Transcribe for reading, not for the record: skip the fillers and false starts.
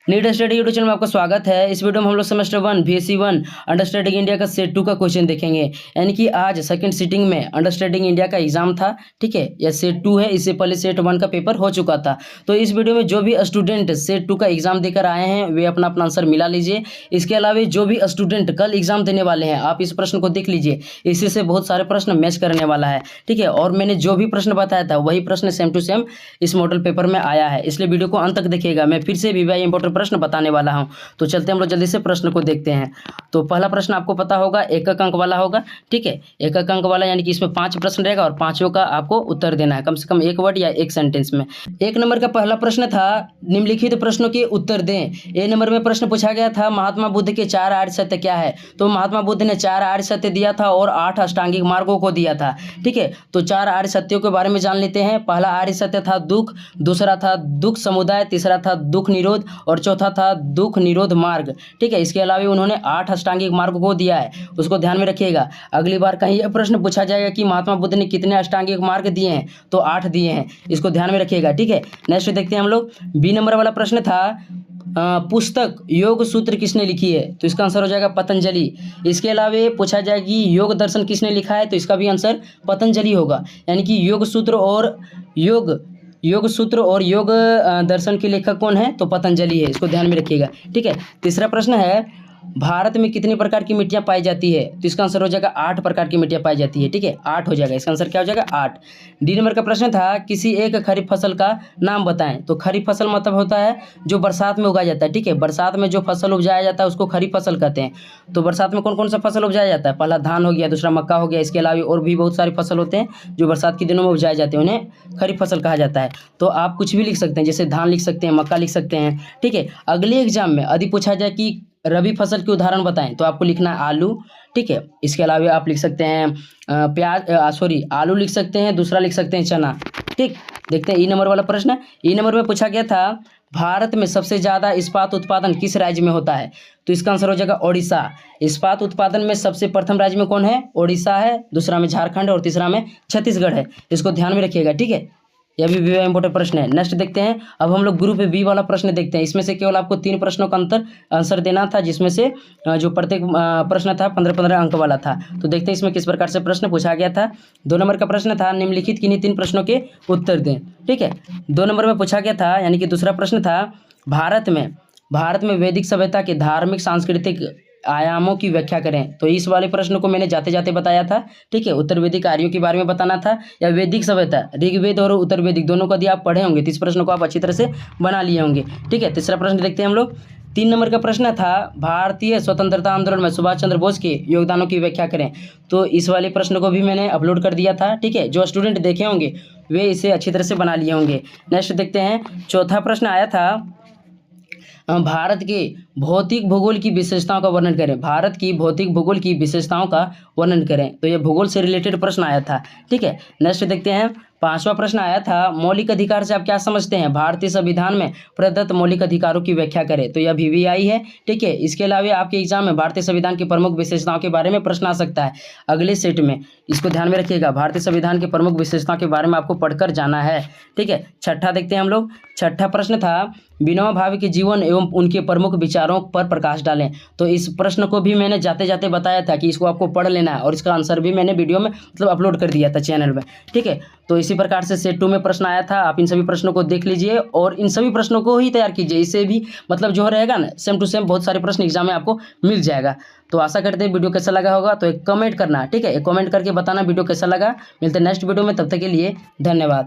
NEET study YouTube channel में आपका स्वागत है। इस वीडियो में हम लोग सेमेस्टर 1 BSc 1 अंडरस्टैंडिंग इंडिया का सेट 2 का क्वेश्चन देखेंगे। यानी कि आज सेकंड सिटिंग में अंडरस्टैंडिंग इंडिया का एग्जाम था, ठीक है। यह सेट 2 है, इससे पहले सेट 1 का पेपर हो चुका था। तो इस वीडियो में जो भी स्टूडेंट सेट 2 का एग्जाम देकर आए हैं वे अपना अपना आंसर मिला लीजिए। इसके अलावा जो भी स्टूडेंट कल एग्जाम देने वाले हैं आप इस प्रश्न को देख लीजिए, इसी से बहुत सारे प्रश्न मैच करने वाला है, ठीक है। और मैंने जो भी प्रश्न बताया था वही प्रश्न सेम टू सेम इस मॉडल पेपर में आया है, इसलिए वीडियो को अंत तक देखिएगा। मैं फिर से भी वही इंपॉर्टेंट प्रश्न बताने वाला हूं। तो चलते हम लोग जल्दी से प्रश्न को देखते हैं। तो पहला प्रश्न आपको पता होगा एक अंक वाला होगा, ठीक है। एक अंक वाला यानी कि इसमें 5 प्रश्न रहेगा और पांचों का आपको उत्तर देना है, कम से कम एक वर्ड या एक सेंटेंस में। एक नंबर का पहला प्रश्न था निम्नलिखित प्रश्नों के उत्तर दें। ए नंबर में प्रश्न पूछा गया था महात्मा बुद्ध के 4 आर्य सत्य क्या है। तो महात्मा बुद्ध ने 4 आर्य सत्य दिया था और 8 अष्टांगिक मार्गों को दिया था, ठीक है। तो 4 आर्य सत्यों के बारे में जान लेते हैं। पहला आर्य सत्य था दुख, दूसरा था दुख समुदाय, तीसरा था दुख निरोध और चौथा था दुख निरोध मार्ग, ठीक है। इसके अलावा उन्होंने 8 अष्टांगिक मार्ग को दिया है, उसको ध्यान में रखिएगा। अगली बार कहीं यह प्रश्न पूछा जाएगा कि महात्मा बुद्ध ने कितने अष्टांगिक मार्ग दिए हैं, तो 8 दिए हैं, इसको ध्यान में रखिएगा, ठीक है। नेक्स्ट देखते हैं हम लोग। बी नंबर वाला प्रश्न था पुस्तक योग सूत्र किसने लिखी है। तो इसका आंसर हो जाएगा पतंजलि। इसके अलावा पूछा जाएगा कि योग दर्शन किसने लिखा है, तो इसका भी आंसर पतंजलि होगा। यानी कि योग सूत्र और योग दर्शन के लेखक कौन है, तो पतंजलि है, इसको ध्यान में रखिएगा, ठीक है। तीसरा प्रश्न है भारत में कितने प्रकार की मिट्टियां पाई जाती है। तो इसका आंसर हो जाएगा 8 प्रकार की मिट्टियां पाई जाती है, ठीक है। 8 हो जाएगा, इसका आंसर क्या हो जाएगा 8। डी नंबर का प्रश्न था किसी एक खरीफ फसल का नाम बताएं। तो खरीफ फसल मतलब होता है जो बरसात में उगाया जाता है, ठीक है। बरसात में जो फसल उपजाया जाता है उसको खरीफ फसल कहते हैं। तो बरसात में कौन कौन सा फसल उपजाया जाता है, पहला धान हो गया, दूसरा मक्का हो गया, इसके अलावा और भी बहुत सारी फसल होते हैं जो बरसात के दिनों में उपजाए जाते हैं, उन्हें खरीफ फसल कहा जाता है। तो आप कुछ भी लिख सकते हैं, जैसे धान लिख सकते हैं, मक्का लिख सकते हैं, ठीक है। अगले एग्जाम में यदि पूछा जाए कि रबी फसल के उदाहरण बताएं, तो आपको लिखना है आलू, ठीक है। इसके अलावा आप लिख सकते हैं आलू लिख सकते हैं, दूसरा लिख सकते हैं चना, ठीक। देखते हैं ई नंबर वाला प्रश्न। ई नंबर में पूछा गया था भारत में सबसे ज़्यादा इस्पात उत्पादन किस राज्य में होता है। तो इसका आंसर हो जाएगा ओडिशा। इस्पात उत्पादन में सबसे प्रथम राज्य में कौन है, ओडिशा है, दूसरा में झारखंड और तीसरा में छत्तीसगढ़ है, इसको ध्यान में रखिएगा, ठीक है। यह भी इंपॉर्टेंट प्रश्न है। नेक्स्ट देखते हैं। अब हम लोग ग्रुप बी वाला प्रश्न देखते हैं। इसमें से केवल आपको 3 प्रश्नों का आंसर देना था, जिसमें से जो प्रत्येक प्रश्न था 15-15 अंक वाला था। तो देखते हैं इसमें किस प्रकार से प्रश्न पूछा गया था। 2 नंबर का प्रश्न था निम्नलिखित किन्हीं 3 प्रश्नों के उत्तर दें, ठीक है। 2 नंबर में पूछा गया था, यानी कि दूसरा प्रश्न था भारत में वैदिक सभ्यता के धार्मिक सांस्कृतिक आयामों की व्याख्या करें। तो इस वाले प्रश्न को मैंने जाते जाते बताया था, ठीक है। उत्तर वैदिक आर्यों के बारे में बताना था या वैदिक सभ्यता, ऋग्वेद और उत्तर वैदिक दोनों को यदि आप पढ़े होंगे तो इस प्रश्न को आप अच्छी तरह से बना लिए होंगे, ठीक है। तीसरा प्रश्न देखते हैं हम लोग। 3 नंबर का प्रश्न था भारतीय स्वतंत्रता आंदोलन में सुभाष चंद्र बोस के योगदानों की व्याख्या करें। तो इस वाले प्रश्न को भी मैंने अपलोड कर दिया था, ठीक है। जो स्टूडेंट देखे होंगे वे इसे अच्छी तरह से बना लिए होंगे। नेक्स्ट देखते हैं। चौथा प्रश्न आया था भारत के भौतिक भूगोल की विशेषताओं का वर्णन करें। भारत की भौतिक भूगोल की विशेषताओं का वर्णन करें। तो ये भूगोल से रिलेटेड प्रश्न आया था, ठीक है। नेक्स्ट देखते हैं। 5वां प्रश्न आया था मौलिक अधिकार से आप क्या समझते हैं, भारतीय संविधान में प्रदत्त मौलिक अधिकारों की व्याख्या करें। तो यह VVI है, ठीक है। इसके अलावा आपके एग्जाम में भारतीय संविधान की प्रमुख विशेषताओं के बारे में प्रश्न आ सकता है अगले सेट में, इसको ध्यान में रखिएगा। भारतीय संविधान की प्रमुख विशेषताओं के बारे में आपको पढ़कर जाना है, ठीक है। छठा देखते हैं हम लोग। छठा प्रश्न था विनोबा भावे के जीवन एवं उनके प्रमुख विचारों पर प्रकाश डालें। तो इस प्रश्न को भी मैंने जाते जाते बताया था कि इसको आपको पढ़ लेना है और इसका आंसर भी मैंने वीडियो में मतलब अपलोड कर दिया था चैनल में, ठीक है। तो इसी प्रकार से सेट 2 में प्रश्न आया था। आप इन सभी प्रश्नों को देख लीजिए और इन सभी प्रश्नों को ही तैयार कीजिए, इससे भी मतलब जो रहेगा ना सेम टू सेम बहुत सारे प्रश्न एग्जाम में आपको मिल जाएगा। तो आशा करते हैं वीडियो कैसा लगा होगा। तो एक कमेंट करना, ठीक है। एक कमेंट करके बताना वीडियो कैसा लगा। मिलते हैं नेक्स्ट वीडियो में, तब तक के लिए धन्यवाद।